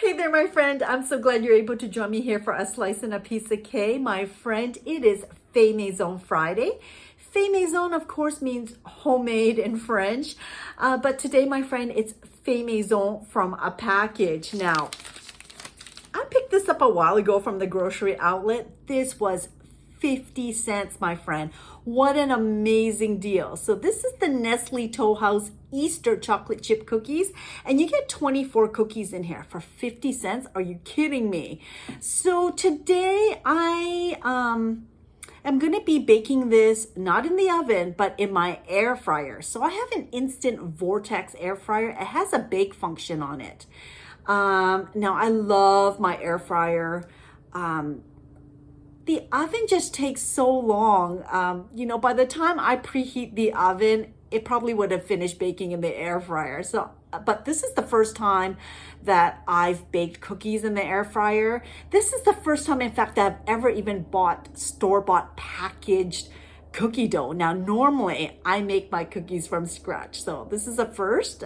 Hey there, my friend. I'm so glad you're able to join me here for a slice and a piece of cake. My friend, it is Fait Maison Friday. Fait Maison, of course, means homemade in French. But today, my friend, it's Fait Maison from a package. Now, I picked this up a while ago from the grocery outlet. This was 50 cents, my friend. What an amazing deal. So this is the Nestle Toll House Easter chocolate chip cookies, and you get 24 cookies in here for 50 cents. Are you kidding me? So today I am going to be baking this not in the oven, but in my air fryer. So I have an instant vortex air fryer. It has a bake function on it. Now I love my air fryer. The oven just takes so long. By the time I preheat the oven, it probably would have finished baking in the air fryer. So, but this is the first time that I've baked cookies in the air fryer. This is the first time, in fact, that I've ever even bought store-bought packaged cookie dough. Now, normally I make my cookies from scratch. So this is a first.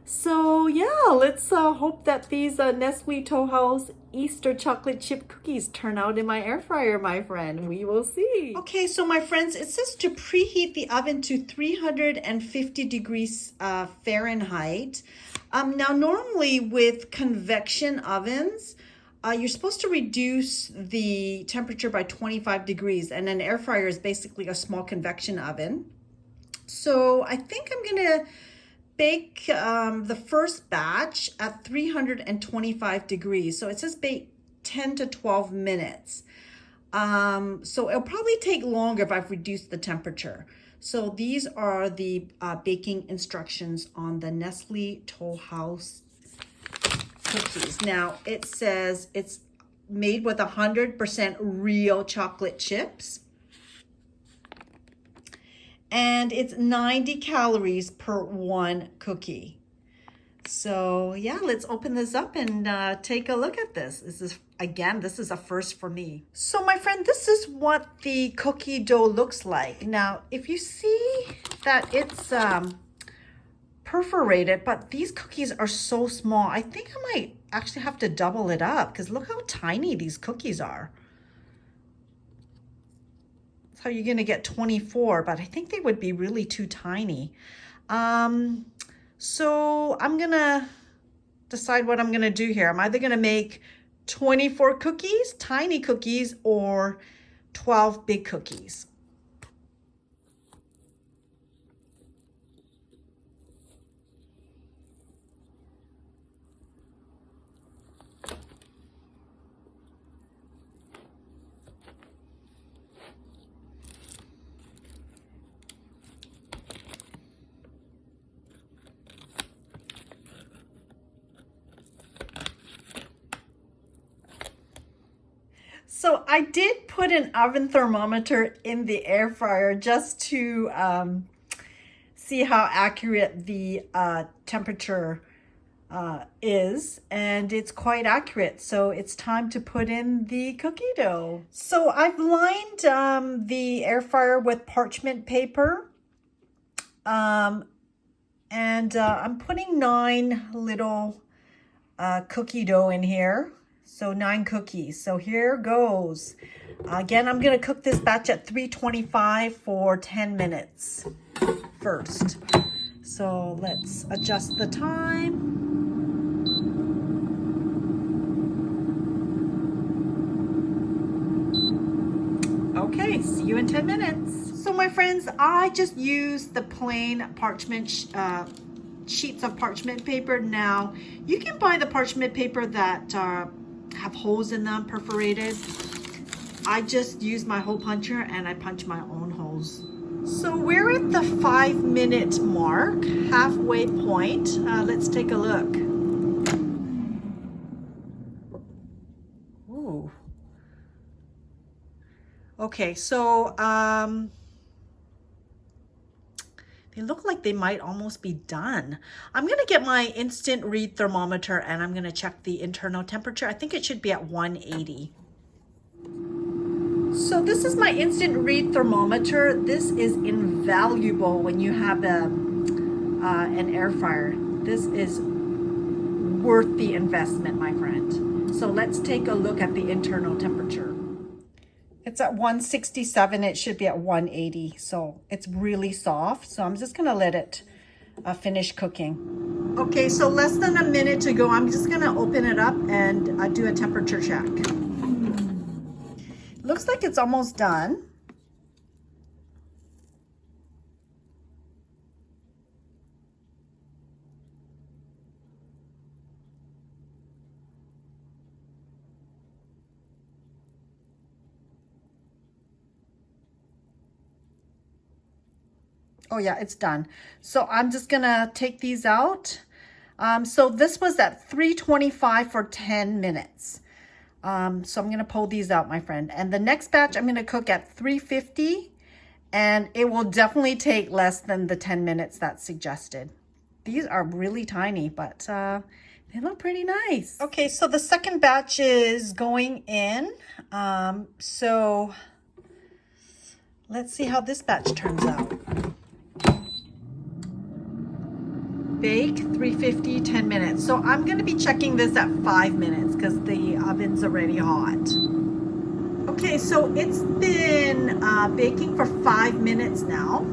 So yeah, let's hope that these Nestle Toll House Easter chocolate chip cookies turn out in my air fryer, my friend. We will see. Okay, so my friends, it says to preheat the oven to 350 degrees Fahrenheit. Now, normally with convection ovens, you're supposed to reduce the temperature by 25 degrees, and an air fryer is basically a small convection oven. So I think I'm gonna bake the first batch at 325 degrees. So it says bake 10 to 12 minutes. So it'll probably take longer if I've reduced the temperature. So these are the baking instructions on the Nestle Toll House cookies. Now it says it's made with 100% real chocolate chips. And it's 90 calories per one cookie. So yeah, let's open this up and take a look at this. This is a first for me. So my friend, this is what the cookie dough looks like. Now, if you see that it's perforated, but these cookies are so small, I think I might actually have to double it up because look how tiny these cookies are. How you're going to get 24, but I think they would be really too tiny. So I'm going to decide what I'm going to do here. I'm either going to make 24 cookies, tiny cookies, or 12 big cookies. So I did put an oven thermometer in the air fryer just to see how accurate the temperature is, and it's quite accurate. So it's time to put in the cookie dough. So I've lined the air fryer with parchment paper, and I'm putting 9 little cookie dough in here. So 9 cookies. So here goes. Again, I'm going to cook this batch at 325 for 10 minutes first. So let's adjust the time. Okay, see you in 10 minutes. So my friends, I just used the plain parchment sheets of parchment paper. Now, you can buy the parchment paper that have holes in them, perforated. I just use my hole puncher and I punch my own holes. So we're at the 5-minute mark, halfway point. Let's take a look. Ooh. Okay, so they look like they might almost be done. I'm gonna get my instant read thermometer and I'm gonna check the internal temperature. I think it should be at 180. So this is my instant read thermometer. This is invaluable when you have an air fryer. This is worth the investment, my friend. So let's take a look at the internal temperature. It's at 167. It should be at 180. So it's really soft. So I'm just going to let it finish cooking. Okay, so less than a minute to go. I'm just going to open it up and do a temperature check. Looks like it's almost done. Oh yeah, it's done. So I'm just gonna take these out. So this was at 325 for 10 minutes. So I'm gonna pull these out, my friend. And the next batch I'm gonna cook at 350, and it will definitely take less than the 10 minutes that's suggested. These are really tiny, but they look pretty nice. Okay, so the second batch is going in. So let's see how this batch turns out. Bake 350, 10 minutes. So I'm going to be checking this at 5 minutes because the oven's already hot. Okay, so it's been baking for 5 minutes now.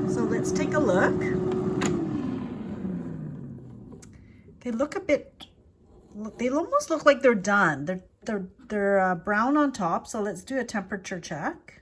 So let's take a look. They look a bit, they almost look like they're done. They're brown on top. So let's do a temperature check.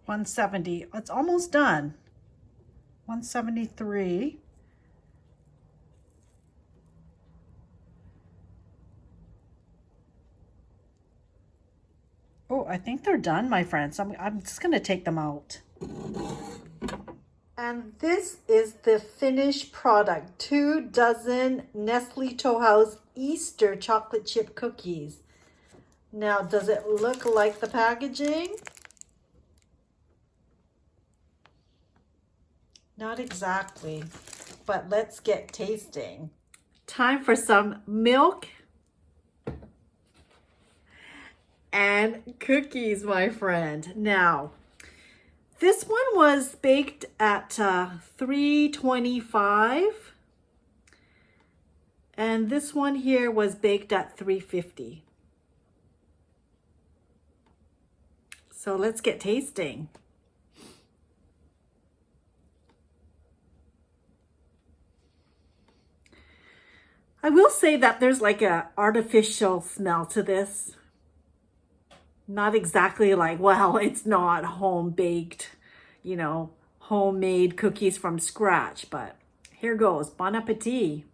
$170. It's almost done. 173. Oh, I think they're done, my friends. I'm just going to take them out. And this is the finished product. 2 dozen Nestle Toll House Easter chocolate chip cookies. Now, does it look like the packaging? Not exactly, but let's get tasting. Time for some milk and cookies, my friend. Now, this one was baked at 325, and this one here was baked at 350. So let's get tasting. I will say that there's like a artificial smell to this. Not exactly like, well, it's not home baked, you know, homemade cookies from scratch, but here goes. Bon appetit.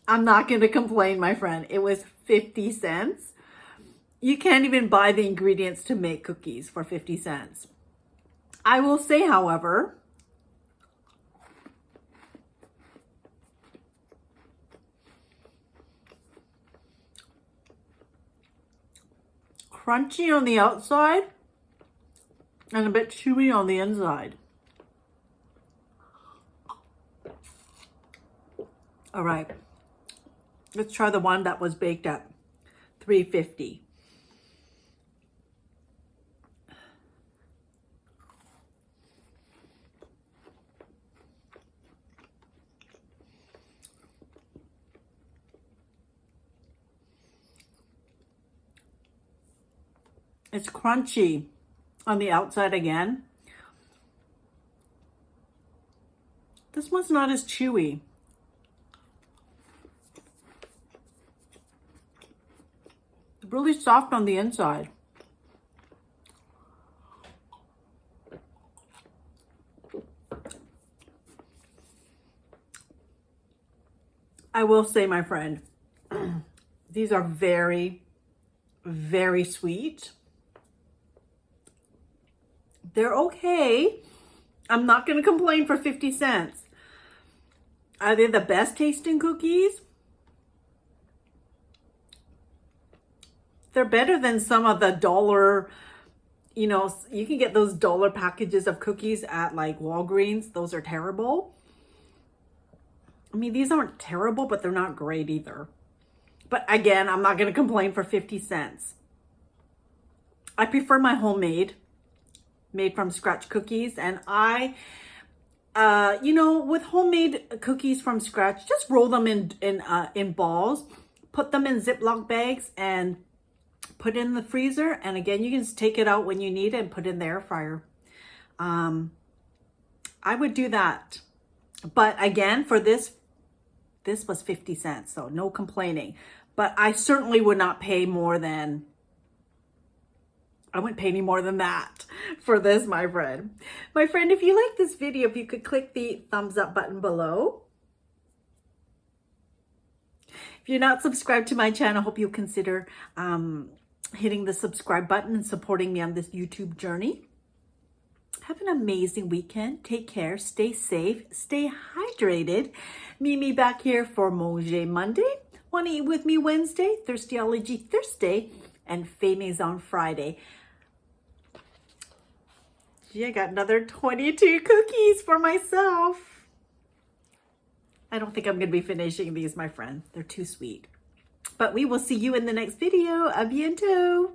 I'm not going to complain, my friend. It was 50 cents. You can't even buy the ingredients to make cookies for 50 cents. I will say, however, crunchy on the outside and a bit chewy on the inside. All right. Let's try the one that was baked at 350. It's crunchy on the outside again. This one's not as chewy. Really soft on the inside. I will say, my friend, these are very, very sweet. They're okay. I'm not going to complain for 50 cents. Are they the best tasting cookies? They're better than some of the dollar, you know, you can get those dollar packages of cookies at like Walgreens. Those are terrible. I mean, these aren't terrible, but they're not great either. But again, I'm not going to complain for 50 cents. I prefer my homemade, made from scratch cookies. And you know, with homemade cookies from scratch, just roll them in balls, put them in Ziploc bags, and put it in the freezer. And again, you can just take it out when you need it and put it in the air fryer. I would do that. But again, for this was 50 cents, so no complaining. But I certainly would not pay more than, I wouldn't pay any more than that for this, my friend. My friend, if you like this video, if you could click the thumbs up button below. If you're not subscribed to my channel, I hope you'll consider hitting the subscribe button and supporting me on this YouTube journey. Have an amazing weekend. Take care. Stay safe. Stay hydrated. Meet me back here for Manger Monday. Want to eat with me Wednesday? Thirstyology Thursday. And Fait Maison Friday. Gee, I got another 22 cookies for myself. I don't think I'm going to be finishing these, my friend. They're too sweet. But we will see you in the next video. A bientôt.